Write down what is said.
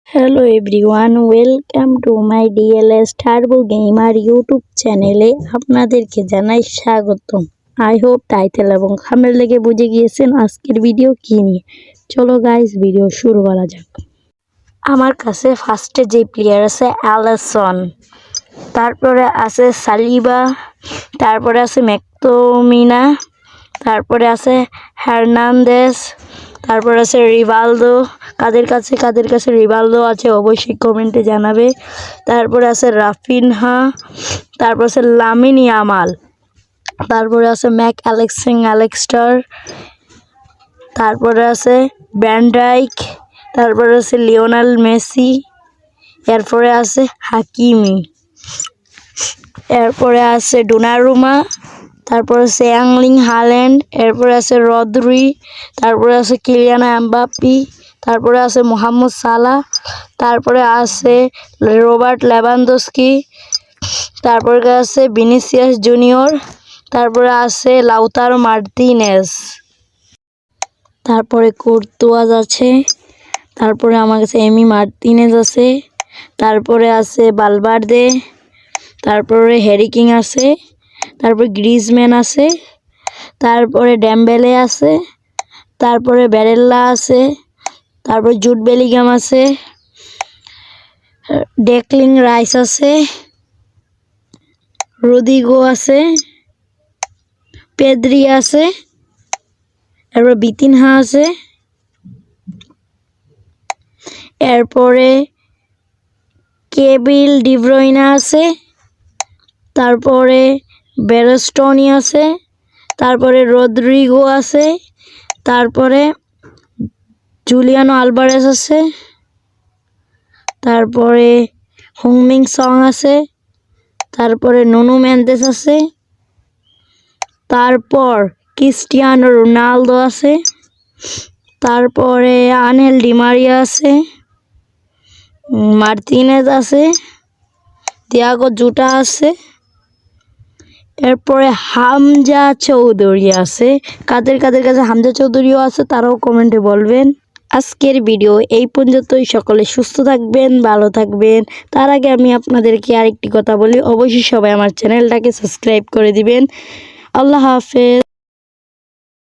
Hello everyone, welcome to my DLS Turbo Gamer YouTube চ্যানেলে আপনাদেরকে জানাই স্বাগতম। I hope টাইটেল এবং থাম্বনেল দেখে বুঝে গিয়েছেন আজকের ভিডিও কি নিয়ে। চলো গাইস ভিডিও শুরু করা যাক। আমার কাছে ফার্স্টে যে প্লেয়ার আছে অ্যালিসন, তারপরে আছে সালিবা, তারপরে আছে ম্যাকটোমিনা, তারপরে আছে হার্নান্দেজ, তারপর আছে রিভালদো। কাদের কাছে রিভালদো আছে অবশ্যই কমেন্টে জানাবে। তারপরে আছে রাফিনহা, তারপর আছে লামিন ইয়ামাল, তারপরে আছে আলেক্সান্ডার, তারপরে আছে ভ্যান ডাইক, তারপরে আছে লিওনেল মেসি, এরপরে আছে হাকিমি, এরপরে আছে ডোনারুমা, তারপরে আছে এর্লিং হাল্যান্ড, এরপরে আছে রদ্রি, তারপরে আছে কিলিয়ান এমবাপ্পে, তারপরে আছে মোহাম্মদ সালাহ, তারপরে আছে রবার্ট লেভানডস্কি, তারপরে আছে ভিনিসিয়াস জুনিয়র, তারপরে আছে লাউতারো মার্টিনেজ, তারপরে কুর্তোয়াজ আছে, তারপরে আমার কাছে এমি মার্টিনেজ আছে, তারপরে আছে ভালভার্দে, তারপরে হ্যারি কিং আছে, তারপরে গ্রিজম্যান আছে, তারপরে ডেম্বেলে আছে, তারপরে ব্যারেল্লা আছে, তারপরে জুড বেলিংহাম আছে, ডেক্লান রাইস আছে, রদ্রিগো আছে, পেদ্রি আছে, এরপর ভিতিনহা আছে, এরপরে কেভিন ডি ব্রুইনে আছে, তারপরে বেরস্টোনি আছে, তারপরে রদ্রিগো আছে, তারপরে জুলিয়ানো আলভারেজ আছে, তারপরে হুংমিং সং আছে, তারপরে নুনু মেন্দেস আছে, তারপর ক্রিস্টিয়ানো রোনালদো আছে, তারপরে আনহেল ডি মারিয়া আছে, মার্টিনেজ আছে, তিয়াগো জোটা আছে, এরপরে হামজা চৌধুরী আছে। কাদের কাছে হামজা চৌধুরীও আছে তারাও কমেন্টে বলবেন। আজকের ভিডিও এই পর্যন্তই। সকলে সুস্থ থাকবেন, ভালো থাকবেন। তার আগে আমি আপনাদেরকে আরেকটি কথা বলি, অবশ্যই সবাই আমার চ্যানেলটাকে সাবস্ক্রাইব করে দিবেন। আল্লাহ হাফেজ।